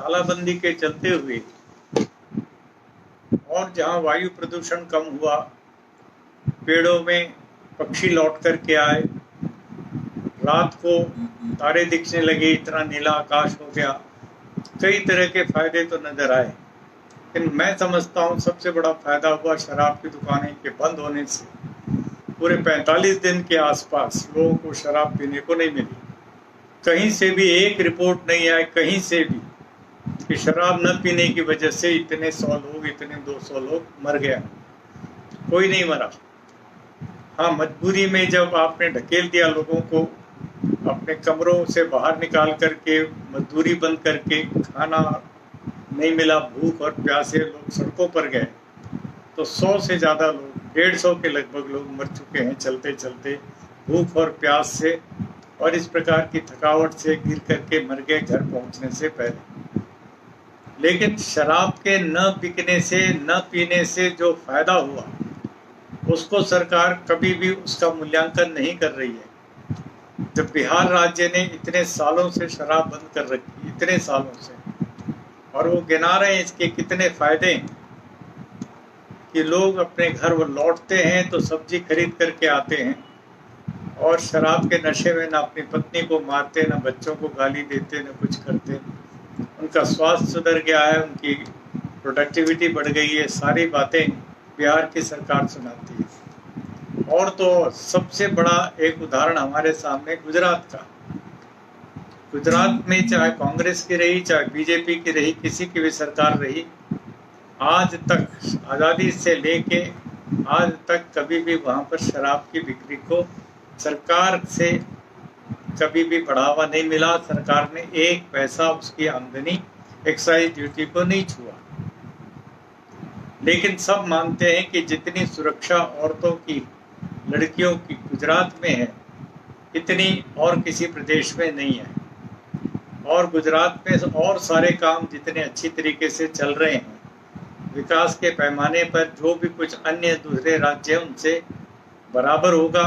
तालाबंदी के चलते हुए और जहां वायु प्रदूषण कम हुआ, पेड़ों में पक्षी लौट कर के आए, रात को तारे दिखने लगे, इतना नीला आकाश हो गया, कई तरह के फायदे तो नजर आए। लेकिन मैं समझता हूँ सबसे बड़ा फायदा हुआ शराब की दुकानें के बंद होने से। पूरे 45 दिन के आसपास लोगों को शराब पीने को नहीं मिली। कहीं से भी एक रिपोर्ट नहीं आई, कहीं से भी, कि शराब न पीने की वजह से इतने 100 लोग, इतने 200 लोग मर गया। कोई नहीं मरा। हाँ, मजबूरी में जब आपने ढकेल दिया लोगों को, अपने कमरों से बाहर निकाल करके, मजदूरी बंद करके, खाना नहीं मिला, भूख और प्यासे लोग सड़कों पर गए, तो 100 से ज़्यादा लोग, 150 के लगभग लोग मर चुके हैं चलते चलते, भूख और प्यास से और इस प्रकार की थकावट से गिर करके मर गए घर पहुंचने से पहले। लेकिन शराब के न बिकने से, न पीने से जो फायदा हुआ, उसको सरकार कभी भी उसका मूल्यांकन नहीं कर रही है। जब बिहार राज्य ने इतने सालों से शराब बंद कर रखी, इतने सालों से, और वो गिना रहे हैं इसके कितने फायदे हैं, कि लोग अपने घर वो लौटते हैं तो सब्जी खरीद करके आते हैं और शराब के नशे में ना अपनी पत्नी को मारते, ना बच्चों को गाली देते, ना कुछ करते। उनका स्वास्थ्य सुधर गया है, उनकी प्रोडक्टिविटी बढ़ गई है, सारी बातें बिहार की सरकार सुनाती है। और तो सबसे बड़ा एक उदाहरण हमारे सामने गुजरात का। गुजरात में चाहे कांग्रेस की रही, चाहे बीजेपी की रही, किसी की भी सरकार रही, आज तक आज़ादी से लेके आज तक कभी भी वहाँ पर शराब की बिक्री को सरकार से कभी भी बढ़ावा नहीं मिला। सरकार ने एक पैसा उसकी आमदनी एक्साइज ड्यूटी को नहीं छुआ। लेकिन सब मानते हैं कि जितनी सुरक्षा औरतों की, लड़कियों की गुजरात में है, इतनी और किसी प्रदेश में नहीं है। और गुजरात में और सारे काम जितने अच्छी तरीके से चल रहे हैं, विकास के पैमाने पर जो भी कुछ अन्य दूसरे राज्य हैं उनसे बराबर होगा,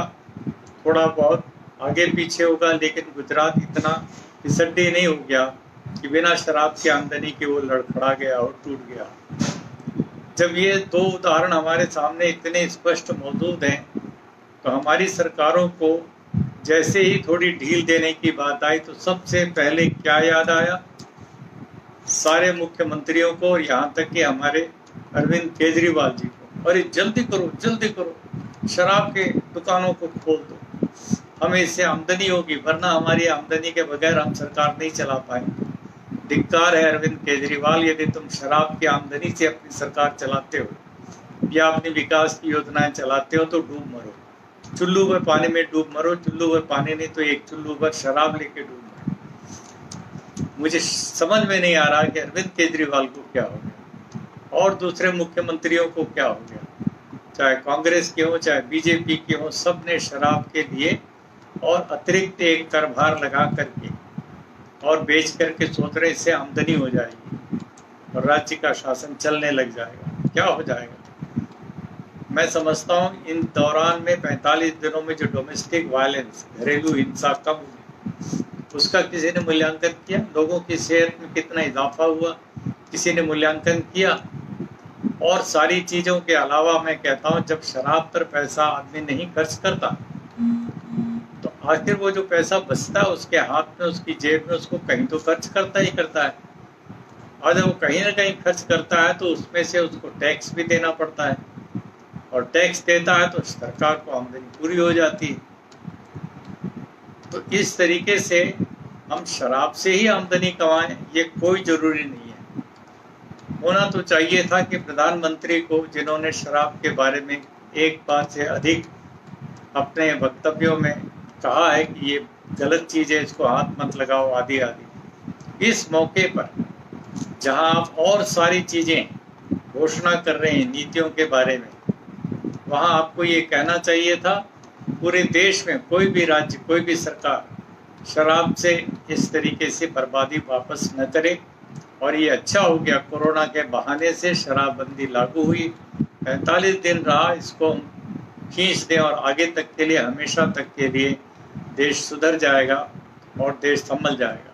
थोड़ा बहुत आगे पीछे होगा, लेकिन गुजरात इतना फिसड्डी नहीं हो गया कि बिना शराब की आमदनी के वो लड़खड़ा गया और टूट गया। जब ये दो उदाहरण हमारे सामने इतने स्पष्ट मौजूद हैं, तो हमारी सरकारों को जैसे ही थोड़ी ढील देने की बात आई तो सबसे पहले क्या याद आया? सारे मुख्यमंत्रियों को और यहाँ तक कि हमारे अरविंद केजरीवाल जी को, अरे जल्दी करो, जल्दी करो, शराब के दुकानों को खोल दो, हमें इससे आमदनी होगी, वरना हमारी आमदनी के बगैर हम सरकार नहीं चला पाएंगे। धिक्कार है अरविंद केजरीवाल, यदि तुम शराब की आमदनी से अपनी सरकार चलाते हो या अपनी विकास की योजनाएं चलाते हो तो डूब मरो, चुल्लू भर पानी में डूब मरो, चुल्लू भर पानी नहीं तो एक चुल्लू भर शराब लेके डूब मरो। मुझे समझ में नहीं आ रहा कि अरविंद केजरीवाल को क्या हो गया और दूसरे मुख्यमंत्रियों को क्या हो गया, चाहे कांग्रेस के हो चाहे बीजेपी के हो, सब ने शराब के लिए और अतिरिक्त एक कर भार लगा करके और बेच करके सोच रहे इससे आमदनी हो जाएगी और राज्य का शासन चलने लग जाएगा। क्या हो जाएगा? मैं समझता हूँ इन दौरान में 45 दिनों में जो डोमेस्टिक वायलेंस, घरेलू हिंसा कम हुई, उसका किसी ने मूल्यांकन किया? लोगों की सेहत में कितना इजाफा हुआ, किसी ने मूल्यांकन किया? और सारी चीज़ों के अलावा मैं कहता हूँ, जब शराब पर पैसा आदमी नहीं खर्च करता तो आखिर वो जो पैसा बचता है उसके हाथ में, उसकी जेब में, उसको कहीं तो खर्च करता ही करता है। और जब वो कहीं ना कहीं खर्च करता है तो उसमें से उसको टैक्स भी देना पड़ता है, और टैक्स देता है तो सरकार को आमदनी पूरी हो जाती है। तो इस तरीके से हम शराब से ही आमदनी कमाएं, ये कोई जरूरी नहीं है। होना तो चाहिए था कि प्रधानमंत्री को, जिन्होंने शराब के बारे में एक बात से अधिक अपने वक्तव्यों में कहा है कि ये गलत चीज़ है, इसको हाथ मत लगाओ, आदि आदि, इस मौके पर जहां आप और सारी चीज़ें घोषणा कर रहे हैं नीतियों के बारे में, वहां आपको ये कहना चाहिए था पूरे देश में कोई भी राज्य, कोई भी सरकार शराब से इस तरीके से बर्बादी वापस न करे। और ये अच्छा हो गया, कोरोना के बहाने से शराबबंदी लागू हुई, 45 दिन रहा, इसको हम खींच दें और आगे तक के लिए, हमेशा तक के लिए देश सुधर जाएगा और देश संभल जाएगा।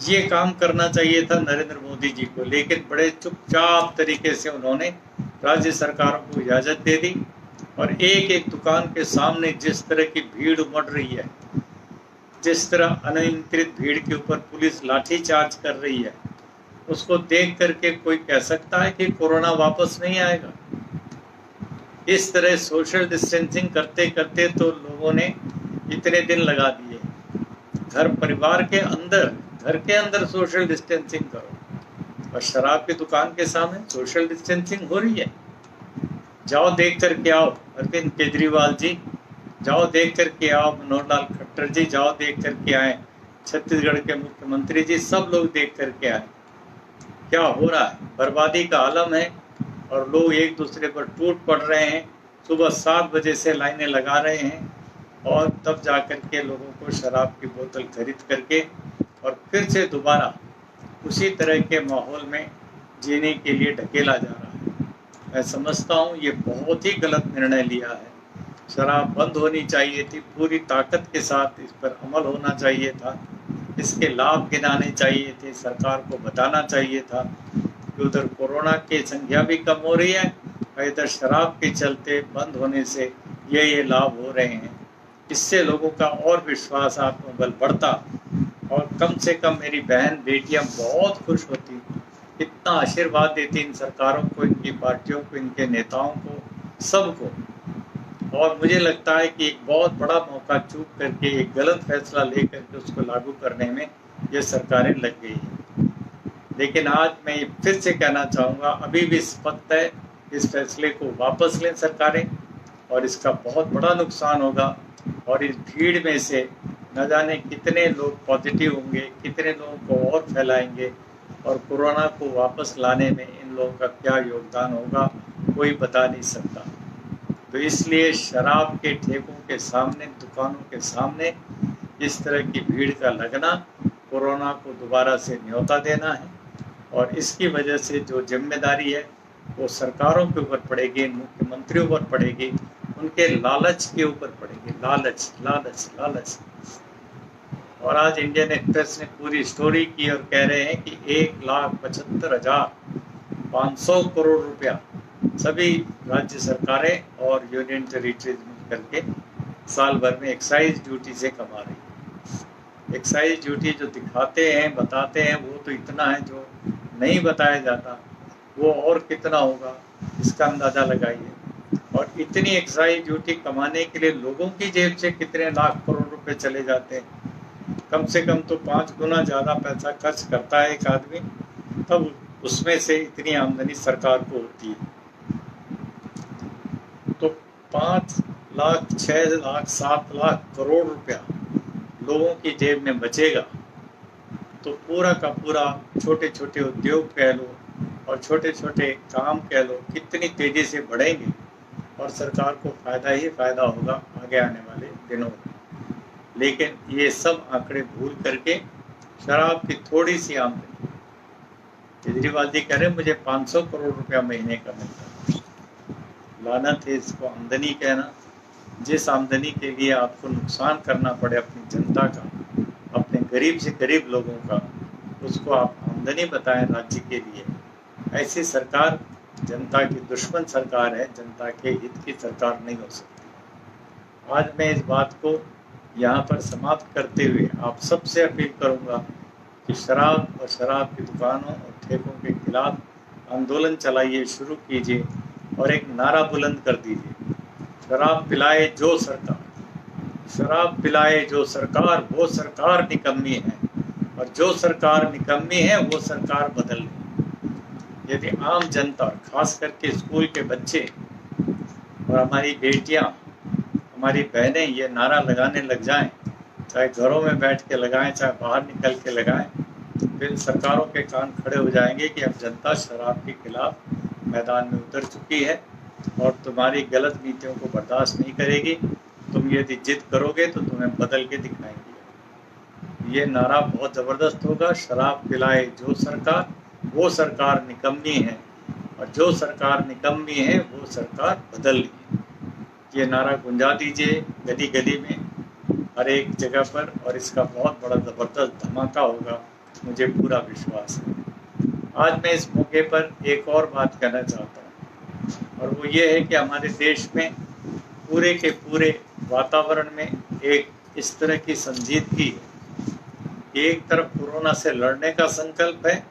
ये काम करना चाहिए था नरेंद्र मोदी जी को, लेकिन बड़े चुपचाप तरीके से उन्होंने राज्य सरकारों को इजाज़त दे दी। और एक एक दुकान के सामने जिस तरह की भीड़ उमड़ रही है, जिस तरह अनियंत्रित भीड़ के ऊपर पुलिस लाठीचार्ज कर रही है, उसको देख करके कोई कह सकता है कि कोरोना वापस नहीं आएगा? इस तरह सोशल डिस्टेंसिंग करते करते तो लोगों ने इतने दिन लगा दिए। घर के अंदर सोशल डिस्टेंसिंग करो, और शराब की दुकान के सामने सोशल डिस्टेंसिंग हो रही है। जाओ देख करके आओ अरविंद केजरीवाल जी, जाओ देख करके आओ मनोहर लाल खट्टर जी, जाओ देख करके आए छत्तीसगढ़ के मुख्यमंत्री जी, सब लोग देख करके आए क्या हो रहा है। बर्बादी का आलम है और लोग एक दूसरे पर टूट पड़ रहे हैं। सुबह 7 बजे से लाइनें लगा रहे हैं और तब जा कर के लोगों को शराब की बोतल खरीद करके और फिर से दोबारा उसी तरह के माहौल में जीने के लिए ढकेला जा रहा है। मैं समझता हूँ ये बहुत ही गलत निर्णय लिया है। शराब बंद होनी चाहिए थी, पूरी ताकत के साथ इस पर अमल होना चाहिए था, इसके लाभ गिनाने चाहिए थे, सरकार को बताना चाहिए था कि उधर कोरोना की संख्या भी कम हो रही है और इधर शराब के चलते बंद होने से ये लाभ हो रहे हैं। इससे लोगों का और विश्वास आत्मबल बढ़ता और कम से कम मेरी बहन बेटियां बहुत खुश होती, इतना आशीर्वाद देती इन सरकारों को, इनकी पार्टियों को, इनके नेताओं को, सबको। और मुझे लगता है कि एक बहुत बड़ा मौका चूक करके एक गलत फैसला लेकर के उसको लागू करने में ये सरकारें लग गई हैं। लेकिन आज मैं फिर से कहना चाहूँगा, अभी भी वक्त है, इस फैसले को वापस लें सरकारें, और इसका बहुत बड़ा नुकसान होगा। और इस भीड़ में से न जाने कितने लोग पॉजिटिव होंगे, कितने लोगों को और फैलाएंगे, और कोरोना को वापस लाने में इन लोगों का क्या योगदान होगा कोई बता नहीं सकता। तो इसलिए शराब के ठेकों के सामने, दुकानों के सामने इस तरह की भीड़ का लगना कोरोना को दोबारा से न्योता देना है, और इसकी वजह से जो जिम्मेदारी है वो सरकारों के ऊपर पड़ेगी, मुख्यमंत्रियों पर पड़ेगी, उनके लालच के ऊपर पड़ेगी। लालच लालच लालच। और आज इंडियन एक्सप्रेस ने पूरी स्टोरी की और कह रहे हैं कि 1,75,500 करोड़ रुपया सभी राज्य सरकारें और यूनियन टेरिटरीज मिल करके साल भर में एक्साइज ड्यूटी से कमा रही है। एक्साइज ड्यूटी जो दिखाते हैं, बताते हैं, वो तो इतना है, जो नहीं बताया जाता वो और कितना होगा, इसका अंदाज़ा लगाइए। और इतनी एक्साइज ड्यूटी कमाने के लिए लोगों की जेब से कितने लाख करोड़ रुपए चले जाते हैं। कम से कम तो 5 गुना ज़्यादा पैसा खर्च करता है एक आदमी, तब उसमें से इतनी आमदनी सरकार को होती है। तो 5 लाख, 6 लाख, 7 लाख करोड़ रुपया लोगों की जेब में बचेगा, तो पूरा का पूरा छोटे छोटे उद्योग कह लो और छोटे छोटे काम कह लो कितनी तेज़ी से बढ़ेंगे, और सरकार को फ़ायदा ही फ़ायदा होगा आगे आने वाले दिनों में। लेकिन ये सब आंकड़े भूल करके शराब की थोड़ी सी आमदनी, केजरीवाल जी कह रहे हैं मुझे 500 करोड़ रुपया महीने का मिलता है। लानत है इसको आमदनी कहना। जिस आमदनी के लिए आपको नुकसान करना पड़े अपनी जनता का, अपने गरीब से गरीब लोगों का, उसको आप आमदनी बताएं राज्य के लिए। ऐसी सरकार जनता की दुश्मन सरकार है, जनता के हित की सरकार नहीं हो सकती। आज मैं इस बात को यहाँ पर समाप्त करते हुए आप सबसे अपील करूँगा कि शराब और शराब की दुकानों और ठेकों के खिलाफ आंदोलन चलाइए, शुरू कीजिए और एक नारा बुलंद कर दीजिए, शराब पिलाए जो सरकार, शराब पिलाए जो सरकार, वो सरकार निकम्मी है, और जो सरकार निकम्मी है वो सरकार बदल ले। यदि आम जनता, खास करके स्कूल के बच्चे और हमारी बेटियां, हमारी बहनें ये नारा लगाने लग जाएं, चाहे घरों में बैठ के लगाएं, चाहे बाहर निकल के लगाएं, फिर सरकारों के कान खड़े हो जाएंगे कि अब जनता शराब के खिलाफ मैदान में उतर चुकी है और तुम्हारी गलत नीतियों को बर्दाश्त नहीं करेगी। तुम यदि जिद करोगे तो तुम्हें बदल के दिखाएंगे। ये नारा बहुत ज़बरदस्त होगा, शराब पिलाए जो सरकार, वो सरकार निकम्मी है, और जो सरकार निकम्मी है वो सरकार बदल ली। ये नारा गुंजा दीजिए गली गली में, हर एक जगह पर, और इसका बहुत बड़ा ज़बरदस्त धमाका होगा मुझे पूरा विश्वास है। आज मैं इस मौके पर एक और बात कहना चाहता हूँ, और वो ये है कि हमारे देश में पूरे के पूरे वातावरण में एक इस तरह की संजीदगी है कि एक तरफ कोरोना से लड़ने का संकल्प है,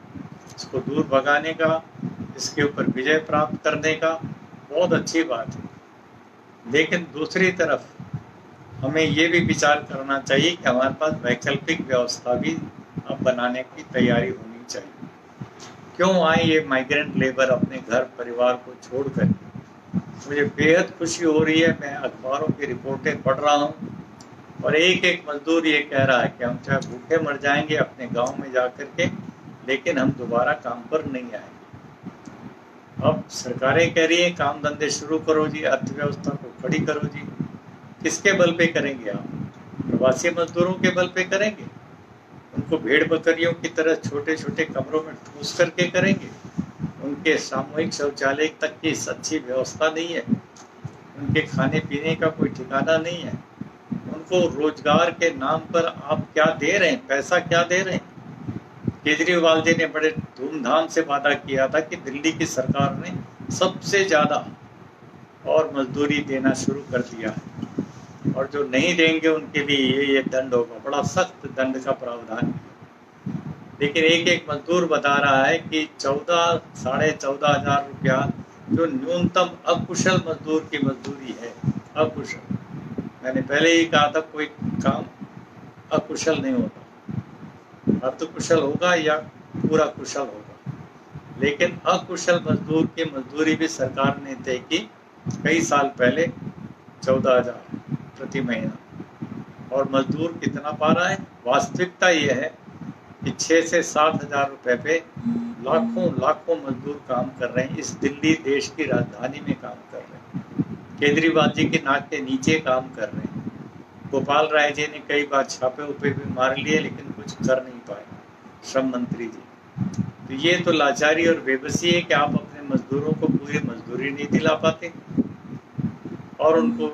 इसको दूर भगाने का, इसके ऊपर विजय प्राप्त करने का, बहुत अच्छी बात है। लेकिन दूसरी तरफ हमें ये भी विचार करना चाहिए कि हमारे पास वैकल्पिक व्यवस्था भी अब बनाने की तैयारी होनी चाहिए। क्यों आए ये माइग्रेंट लेबर अपने घर परिवार को छोड़कर? मुझे बेहद खुशी हो रही है, मैं अखबारों की रिपोर्टें पढ़ रहा हूँ और एक एक मजदूर ये कह रहा है कि हम चाहे भूखे मर जाएंगे अपने गांव में जाकर के, लेकिन हम दोबारा काम पर नहीं आएंगे। अब सरकारें कह रही है काम धंधे शुरू करो जी, अर्थव्यवस्था को खड़ी करो जी। किसके बल पे करेंगे आप? प्रवासी मजदूरों के बल पे करेंगे? उनको भेड़ बकरियों की तरह छोटे छोटे कमरों में ठूस करके करेंगे? उनके सामूहिक शौचालय तक की अच्छी व्यवस्था नहीं है, उनके खाने पीने का कोई ठिकाना नहीं है, उनको रोजगार के नाम पर आप क्या दे रहे हैं, पैसा क्या दे रहे हैं? केजरीवाल जी ने बड़े धूमधाम से वादा किया था कि दिल्ली की सरकार ने सबसे ज़्यादा और मजदूरी देना शुरू कर दिया है, और जो नहीं देंगे उनके लिए ये दंड होगा, बड़ा सख्त दंड का प्रावधान। लेकिन एक एक मजदूर बता रहा है कि 14,500 रुपया जो न्यूनतम अकुशल मजदूर की मजदूरी है, अकुशल, मैंने पहले ही कहा था कोई काम अकुशल नहीं होता, अर्धकुशल होगा या पूरा कुशल होगा, लेकिन अकुशल मजदूर की मजदूरी भी सरकार ने तय की कई साल पहले 14,000 प्रति महीना। और मजदूर कितना पा रहा है? वास्तविकता ये है कि 6 से 7,000 रुपए पे लाखों लाखों मजदूर काम कर रहे हैं, इस दिल्ली देश की राजधानी में काम कर रहे हैं, केजरीवाल जी के नाक के नीचे काम कर रहे हैं। गोपाल राय जी ने कई बार छापे उपे भी मार लिए, लेकिन कुछ कर नहीं पाए, श्रम मंत्री जी। तो ये तो लाचारी और बेबसी है कि आप अपने मजदूरों को पूरी मजदूरी नहीं दिला पाते और उनको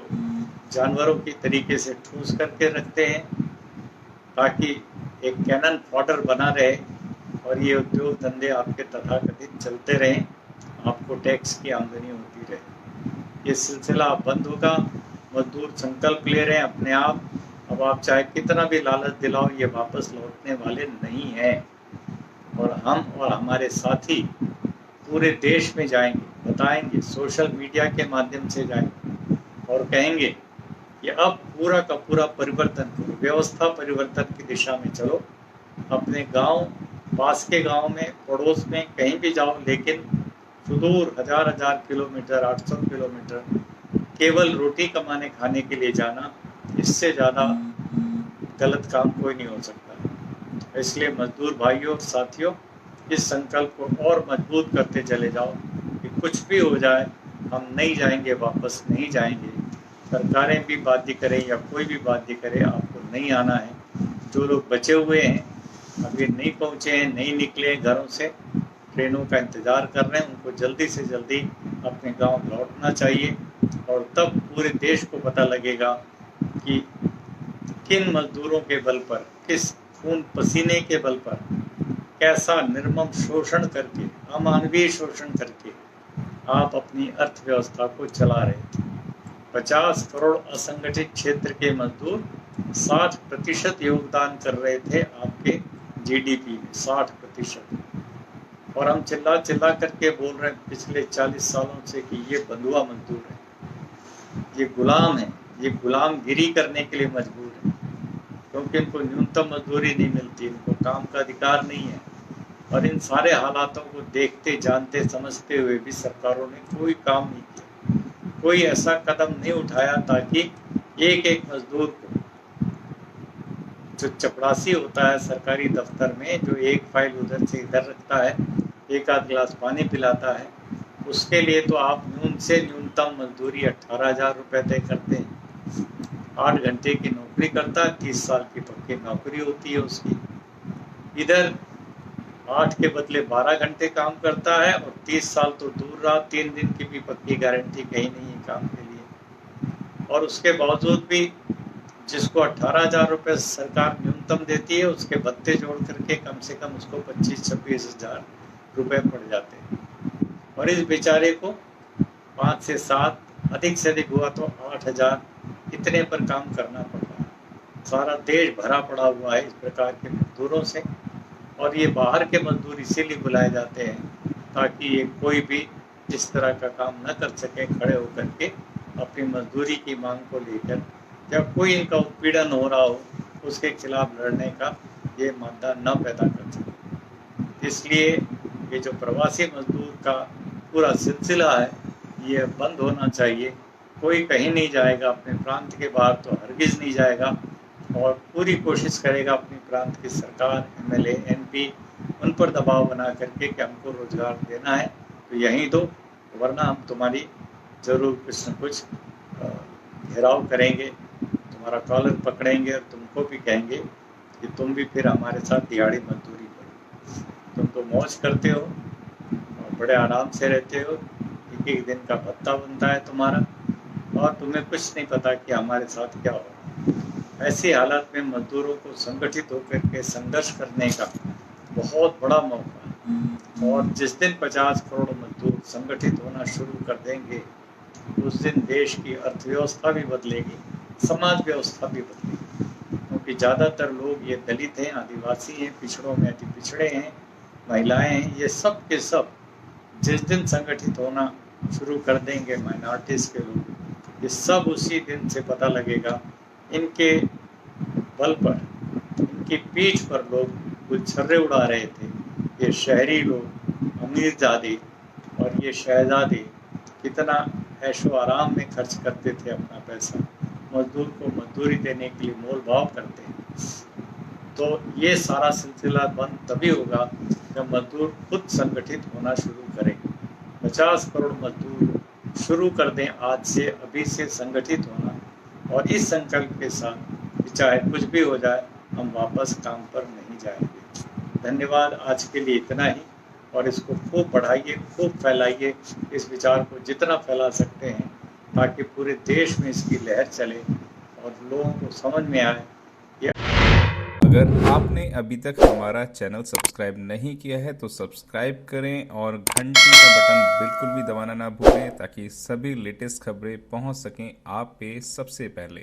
जानवरों की तरीके से ठूस करके रखते हैं ताकि एक कैनन फॉडर बना रहे और ये उद्योग धंधे आपके तथाकथित चलते रहें, आपको टैक्स की आमदनी होती रहे। ये सिलसिला बंद होगा। मजदूर संकल्प ले रहे हैं अपने आप, अब आप चाहे कितना भी लालच दिलाओ, ये वापस लौटने वाले नहीं हैं। और हम और हमारे साथी पूरे देश में जाएंगे, बताएंगे, सोशल मीडिया के माध्यम से जाएंगे और कहेंगे कि अब पूरा का पूरा परिवर्तन करो, व्यवस्था परिवर्तन की दिशा में चलो। अपने गांव, पास के गांव में, पड़ोस में, कहीं भी जाओ, लेकिन सुदूर 1000 किलोमीटर, 800 किलोमीटर केवल रोटी कमाने खाने के लिए जाना, इससे ज़्यादा गलत काम कोई नहीं हो सकता। इसलिए मजदूर भाइयों और साथियों, इस संकल्प को और मजबूत करते चले जाओ कि कुछ भी हो जाए हम नहीं जाएंगे, वापस नहीं जाएंगे। सरकारें भी बाध्य करें या कोई भी बाध्य करे, आपको नहीं आना है। जो लोग बचे हुए हैं, अभी नहीं पहुँचे हैं, नहीं निकले घरों से, ट्रेनों का इंतज़ार कर रहे हैं, उनको जल्दी से जल्दी अपने गांव लौटना चाहिए। और तब पूरे देश को पता लगेगा कि किन मजदूरों के बल पर, किस खून पसीने के बल पर, कैसा निर्मम शोषण करके, अमानवीय शोषण करके आप अपनी अर्थव्यवस्था को चला रहे थे। 50 करोड़ असंगठित क्षेत्र के मजदूर 60% योगदान कर रहे थे आपके जीडीपी में, 60%। और हम चिल्ला चिल्ला करके बोल रहे हैं पिछले 40 सालों से कि ये बंधुआ मजदूर है, ये गुलाम है, ये गुलामगिरी करने के लिए मजबूर है, क्योंकि इनको न्यूनतम मजदूरी नहीं मिलती, इनको काम का अधिकार नहीं है। और इन सारे हालातों को देखते, जानते, समझते हुए भी सरकारों ने कोई काम नहीं किया, कोई ऐसा कदम नहीं उठाया ताकि एक एक मजदूर को, जो चपरासी होता है सरकारी दफ्तर में, जो एक फाइल उधर से इधर रखता है, एक आध गिलास पानी पिलाता है, उसके लिए तो आप न्यूनतम मजदूरी 18,000 रुपये तय करते हैं। 8 घंटे की नौकरी करता है, 30 साल की पक्की नौकरी होती है उसकी। इधर 8 के बदले 12 घंटे काम करता है और 30 साल तो दूर रहा, 3 दिन की भी पक्की गारंटी कहीं नहीं है काम के लिए। और उसके बावजूद भी जिसको 18,000 रुपये सरकार न्यूनतम देती है, उसके भत्ते जोड़ करके कम से कम उसको 25-26 हज़ार रुपये पड़ जाते हैं। और इस बेचारे को 5 से 7, अधिक से अधिक हुआ तो 8,000 इतने पर काम करना पड़ रहा है। सारा देश भरा पड़ा हुआ है इस प्रकार के मजदूरों से। और ये बाहर के मजदूर इसीलिए बुलाए जाते हैं ताकि ये कोई भी इस तरह का काम न कर सके, खड़े होकर के अपनी मजदूरी की मांग को लेकर, जब कोई इनका उत्पीड़न हो रहा हो उसके खिलाफ लड़ने का ये मादा न पैदा कर सके। इसलिए ये जो प्रवासी मजदूर का पूरा सिलसिला है ये बंद होना चाहिए। कोई कहीं नहीं जाएगा अपने प्रांत के बाहर, तो हरगिज़ नहीं जाएगा, और पूरी कोशिश करेगा अपनी प्रांत की सरकार, एमएलए, एमपी उन पर दबाव बना करके कि हमको रोजगार देना है तो यहीं दो, वरना हम तुम्हारी ज़रूर कुछ न कुछ घेराव करेंगे, तुम्हारा कॉलर पकड़ेंगे और तुमको भी कहेंगे कि तुम भी फिर हमारे साथ दिहाड़ी मजदूरी करो। तुम तो मौज करते हो और बड़े आराम से रहते हो, एक दिन का भत्ता बनता है तुम्हारा, और तुम्हें कुछ नहीं पता कि हमारे साथ क्या हो रहा है। ऐसी हालत में मजदूरों को संगठित होकर के संघर्ष करने का बहुत बड़ा मौका है। और जिस दिन 50 करोड़ मजदूर संगठित होना शुरू कर देंगे उस दिन देश की अर्थव्यवस्था भी बदलेगी, समाज व्यवस्था भी बदलेगी। क्योंकि ज़्यादातर लोग ये दलित हैं, आदिवासी हैं, पिछड़ों में अति पिछड़े हैं, महिलाएं हैं, ये सब के सब जिस दिन संगठित होना शुरू कर देंगे, माइनॉरिटीज़ के लोग, ये सब उसी दिन से पता लगेगा। इनके बल पर, इनकी पीठ पर लोग गुलछर्रे उड़ा रहे थे, ये शहरी लोग, अमीरजादे और ये शहजादे कितना ऐशो आराम में खर्च करते थे अपना पैसा, मजदूर को मजदूरी देने के लिए मोल भाव करते हैं। तो ये सारा सिलसिला बंद तभी होगा जब मजदूर खुद संगठित होना शुरू करें। 50 करोड़ मजदूर शुरू कर दें आज से, अभी से संगठित होना, और इस संकल्प के साथ कि चाहे कुछ भी हो जाए हम वापस काम पर नहीं जाएंगे। धन्यवाद, आज के लिए इतना ही, और इसको खूब बढ़ाइए, खूब फैलाइए, इस विचार को जितना फैला सकते हैं ताकि पूरे देश में इसकी लहर चले और लोगों को समझ में आए। अगर आपने अभी तक हमारा चैनल सब्सक्राइब नहीं किया है तो सब्सक्राइब करें और घंटी का बटन बिल्कुल भी दबाना ना भूलें ताकि सभी लेटेस्ट खबरें पहुंच सकें आप पे सबसे पहले।